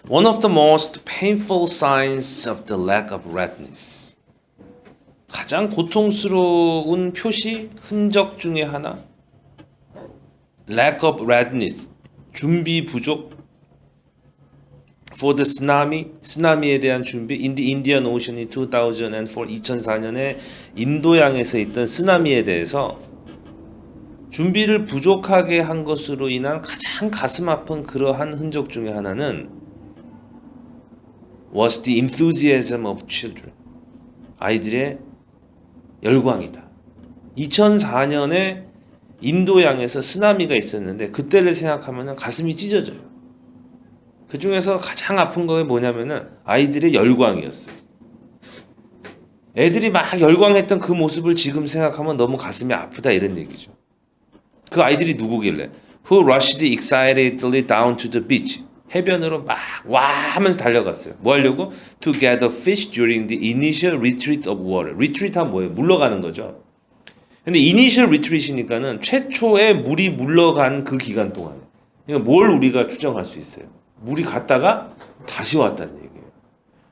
One of the most painful signs of the lack of readiness. 가장 고통스러운 표시, 흔적 중에 하나. Lack of readiness. 준비 부족. For the tsunami. 쓰나미에 대한 준비. In the Indian Ocean in 2004. 2004년에 인도양에서 있던 쓰나미에 대해서 준비를 부족하게 한 것으로 인한 가장 가슴 아픈 그러한 흔적 중에 하나는 was the enthusiasm of children. 아이들의 열광이다. 2004년에 인도양에서 쓰나미가 있었는데 그때를 생각하면 가슴이 찢어져요. 그 중에서 가장 아픈 게 뭐냐면은 아이들의 열광이었어요. 애들이 막 열광했던 그 모습을 지금 생각하면 너무 가슴이 아프다 이런 얘기죠. 그 아이들이 누구길래? Who rushed excitedly down to the beach. 해변으로 막 와 하면서 달려갔어요. 뭐 하려고? To gather fish during the initial retreat of water. retreat 하면 뭐예요? 물러가는 거죠. 근데 initial retreat이니까는 최초에 물이 물러간 그 기간 동안에. 그러니까 뭘 우리가 추정할 수 있어요? 물이 갔다가 다시 왔다는 얘기예요.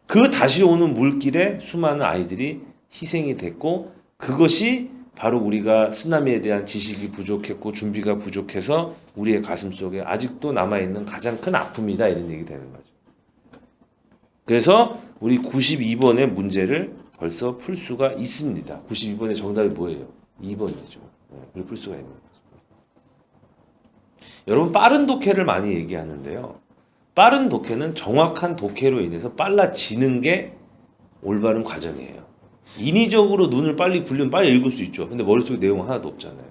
그 다시 오는 물길에 수많은 아이들이 희생이 됐고 그것이 바로 우리가 쓰나미에 대한 지식이 부족했고 준비가 부족해서 우리의 가슴 속에 아직도 남아있는 가장 큰 아픔이다 이런 얘기 되는 거죠. 그래서 우리 92번의 문제를 벌써 풀 수가 있습니다. 92번의 정답이 뭐예요? 2번이죠. 그걸 풀 수가 있는 거죠. 여러분 빠른 독해를 많이 얘기하는데요. 빠른 독해는 정확한 독해로 인해서 빨라지는 게 올바른 과정이에요. 인위적으로 눈을 빨리 굴리면 빨리 읽을 수 있죠. 근데 머릿속에 내용 하나도 없잖아요.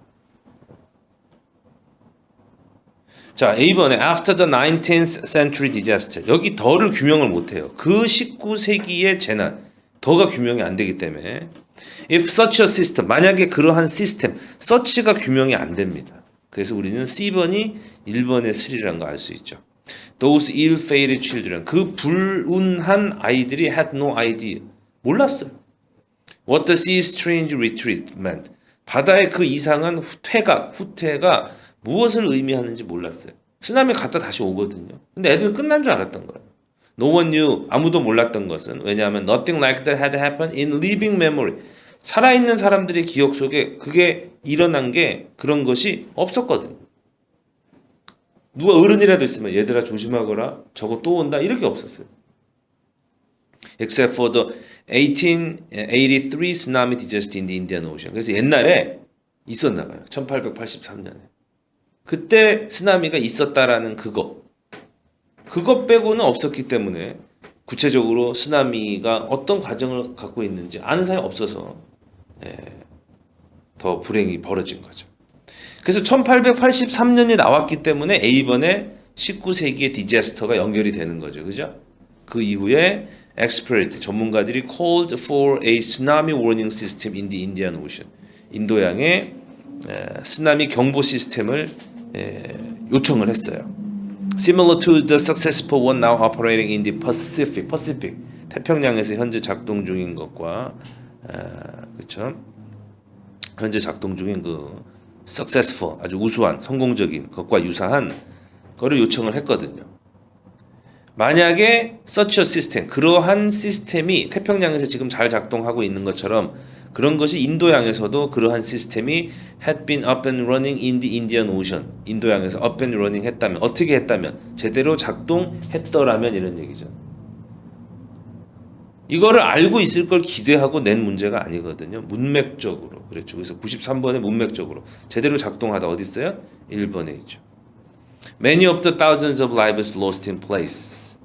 자, A번에 after the 19th century disaster. 여기 더를 규명을 못해요. 그 19세기의 재난. 더가 규명이 안 되기 때문에 if such a system. 만약에 그러한 시스템. such가 규명이 안 됩니다. 그래서 우리는 C번이 1번의 3라는 거 알 수 있죠. Those ill-fated children. 그 불운한 아이들이 had no idea. 몰랐어요. What the sea's strange retreat meant. 바다의 그 이상한 후퇴가 무엇을 의미하는지 몰랐어요. 쓰나미 갔다 다시 오거든요. 근데 애들은 끝난 줄 알았던 거예요. No one knew. 아무도 몰랐던 것은 왜냐하면 nothing like that had happened in living memory. 살아있는 사람들의 기억 속에 그게 일어난 게 그런 것이 없었거든요. 누가 어른이라도 있으면 얘들아 조심하거라. 저거 또 온다. 이렇게 없었어요. Except for the 1883 tsunami disaster in the Indian Ocean. 그래서 옛날에 있었나 봐요. 1883년에. 그때 쓰나미가 있었다라는 그거 빼고는 없었기 때문에 구체적으로 쓰나미가 어떤 과정을 갖고 있는지 아는 사람이 없어서 더 불행이 벌어진 거죠. 그래서 1883년이 나왔기 때문에 A번에 19세기의 디자스터가 연결이 되는 거죠. 그죠? 그 이후에 expert 전문가들이 called for a tsunami warning system in the Indian Ocean. 인도양에 쓰나미 경보 시스템을 요청을 했어요. Similar to the successful one now operating in the Pacific. 태평양에서 현재 작동 중인 것과 그렇죠? 현재 작동 중인 그 successful 아주 우수한 성공적인 것과 유사한 거를 요청을 했거든요. 만약에 such a system, 그러한 시스템이 태평양에서 지금 잘 작동하고 있는 것처럼 그런 것이 인도양에서도 그러한 시스템이 had been up and running in the Indian Ocean. 인도양에서 up and running 했다면, 어떻게 했다면, 제대로 작동했더라면 이런 얘기죠. 이거를 알고 있을 걸 기대하고 낸 문제가 아니거든요. 문맥적으로. 그렇죠. 그래서 93번에 문맥적으로. 제대로 작동하다 어디 있어요? 1번에 있죠. Many of the thousands of lives lost in place,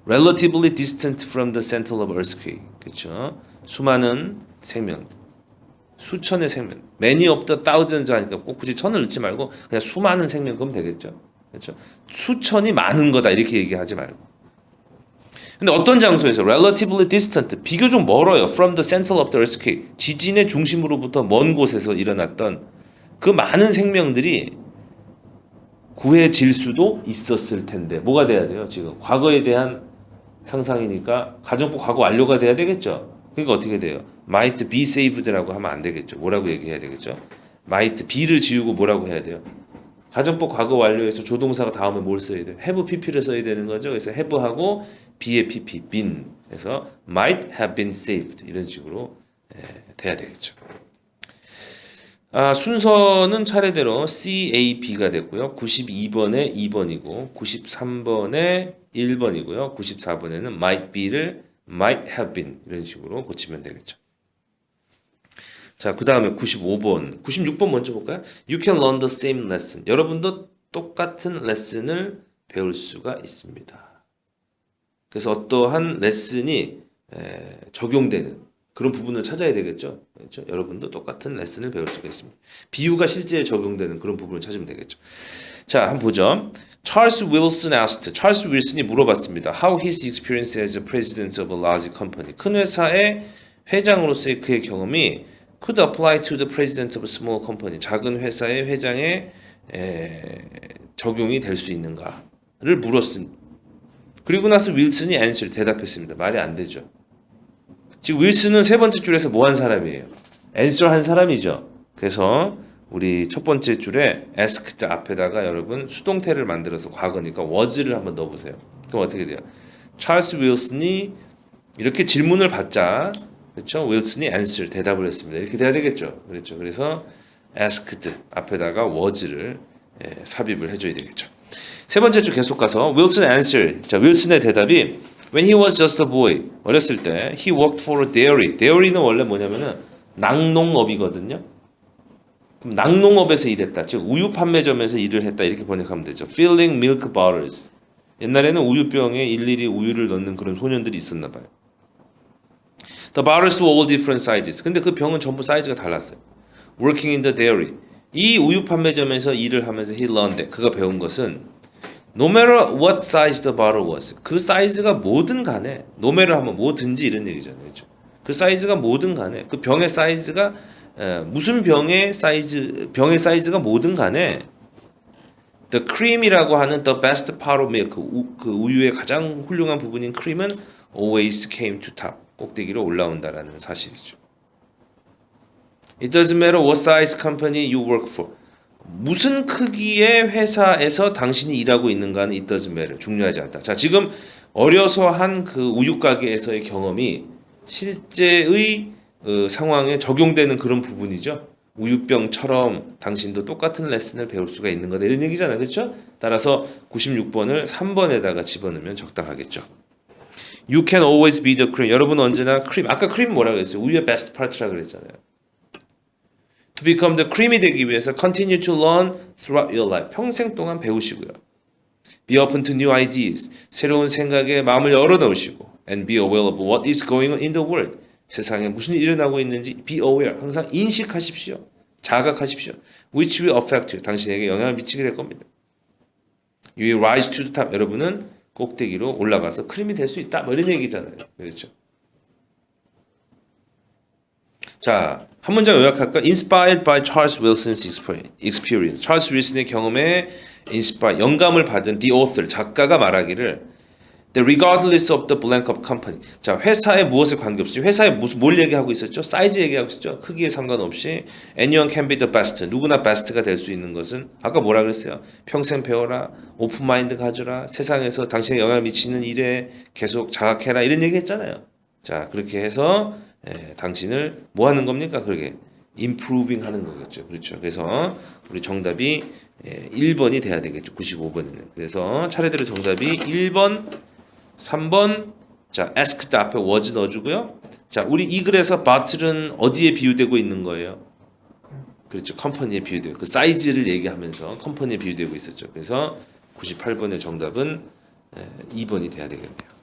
relatively distant from the center of earthquake. 그렇죠. 수많은 생명, 수천의 생명. Many of the thousands 하니까 꼭 굳이 천을 넣지 말고 그냥 수많은 생명 그러면 되겠죠. 그렇죠. 수천이 많은 거다 이렇게 얘기하지 말고. 근데 어떤 장소에서 relatively distant, 비교적 멀어요. From the center of the earthquake, 지진의 중심으로부터 먼 곳에서 일어났던 그 많은 생명들이 구해질 수도 있었을 텐데 뭐가 돼야 돼요? 지금 과거에 대한 상상이니까 가정법 과거 완료가 돼야 되겠죠. 그러니까 어떻게 돼요? might be saved라고 하면 안 되겠죠. 뭐라고 얘기해야 되겠죠? might be를 지우고 뭐라고 해야 돼요? 가정법 과거 완료에서 조동사가 다음에 뭘 써야 돼? have pp를 써야 되는 거죠. 그래서 have하고 be의 pp, been. 그래서 might have been saved 이런 식으로 돼야 되겠죠. 순서는 차례대로 C, A, B가 됐고요. 92번에 2번이고 93번에 1번이고요. 94번에는 might be를 might have been 이런 식으로 고치면 되겠죠. 자, 그 다음에 95번, 96번 먼저 볼까요? You can learn the same lesson. 여러분도 똑같은 레슨을 배울 수가 있습니다. 그래서 어떠한 레슨이 적용되는 그런 부분을 찾아야 되겠죠. 그렇죠? 여러분도 똑같은 레슨을 배울 수가 있습니다. 비유가 실제에 적용되는 그런 부분을 찾으면 되겠죠. 자, 한번 보죠. Charles Wilson asked. 찰스 윌슨이 물어봤습니다. How his experience as a president of a large company. 큰 회사의 회장으로서의 그의 경험이 could apply to the president of a small company. 작은 회사의 회장에 적용이 될 수 있는가를 물었습니다. 그리고 나서 윌슨이 answer 대답했습니다. 말이 안 되죠. 지금 윌슨은 세 번째 줄에서 뭐 한 사람이에요? answer 한 사람이죠. 그래서 우리 첫 번째 줄에 asked 앞에다가 여러분 수동태를 만들어서 과거니까 was를 한번 넣어보세요. 그럼 어떻게 돼요? 찰스 윌슨이 이렇게 질문을 받자, 그렇죠? 윌슨이 answer 대답을 했습니다. 이렇게 돼야 되겠죠. 그렇죠. 그래서 asked 앞에다가 was를 삽입을 해줘야 되겠죠. 세 번째 줄 계속 가서 윌슨 answer. 자, 윌슨의 대답이 When he was just a boy, 어렸을 때 he worked for a dairy. dairy는 원래 뭐냐면은 낙농업이거든요. 그럼 낙농업에서 일했다. 즉 우유 판매점에서 일을 했다. 이렇게 번역하면 되죠. Filling milk bottles. 옛날에는 우유병에 일일이 우유를 넣는 그런 소년들이 있었나 봐요. The bottles were all different sizes. 근데 그 병은 전부 사이즈가 달랐어요. Working in the dairy. 이 우유 판매점에서 일을 하면서 he learned. 그가 배운 것은 No matter what size the bottle was. 그 사이즈가 뭐든 간에 no matter 하면 뭐든지 이런 얘기잖아요. 그렇죠? 그 사이즈가 뭐든 간에 그 병의 사이즈가 무슨 병의 사이즈가 뭐든 간에 the cream이라고 하는 the best part of milk 그 우유의 가장 훌륭한 부분인 크림은 always came to top. 꼭대기로 올라온다라는 사실이죠. It doesn't matter what size company you work for. 무슨 크기의 회사에서 당신이 일하고 있는가는 it doesn't matter. 중요하지 않다. 자, 지금 어려서 한 그 우유 가게에서의 경험이 실제의 상황에 적용되는 그런 부분이죠. 우유병처럼 당신도 똑같은 레슨을 배울 수가 있는 거다. 이런 얘기잖아요. 그렇죠? 따라서 96번을 3번에다가 집어넣으면 적당하겠죠. You can always be the cream. 여러분은 언제나 크림. 아까 크림 뭐라고 했어요? 우유의 best part라고 그랬잖아요. To become the cream이 되기 위해서 continue to learn throughout your life. 평생 동안 배우시고요. Be open to new ideas. 새로운 생각에 마음을 열어놓으시고 and be aware of what is going on in the world. 세상에 무슨 일이 일어나고 있는지 be aware. 항상 인식하십시오. 자각하십시오. Which will affect you. 당신에게 영향을 미치게 될 겁니다. You will rise to the top. 여러분은 꼭대기로 올라가서 크림이 될 수 있다. 뭐 이런 얘기잖아요. 그렇죠? 자, 한 문장 요약할까? Inspired by Charles Wilson's experience. 찰스 윌슨의 경험에 영감을 받은 the author, 작가가 말하기를 that regardless of the blank of company. 자, 회사에 무엇에 관계없이 회사에 뭘 얘기하고 있었죠? 사이즈 얘기하고 있었죠? 크기에 상관없이 anyone can be the best. 누구나 best가 될 수 있는 것은 아까 뭐라 그랬어요? 평생 배워라, 오픈 마인드 가져라, 세상에서 당신의 영향을 미치는 일에 계속 자각해라 이런 얘기 했잖아요. 자, 그렇게 해서 당신을 뭐 하는 겁니까? 그러게 improving 하는 거겠죠. 그렇죠. 그래서 우리 정답이 1번이 돼야 되겠죠. 95번에는. 그래서 차례대로 정답이 1번, 3번. 자, asked 앞에 was 넣어주고요. 자, 우리 이 글에서 bottle은 어디에 비유되고 있는 거예요? 그렇죠. 컴퍼니에 비유되고 그 사이즈를 얘기하면서 컴퍼니에 비유되고 있었죠. 그래서 98번의 정답은 2번이 돼야 되겠네요.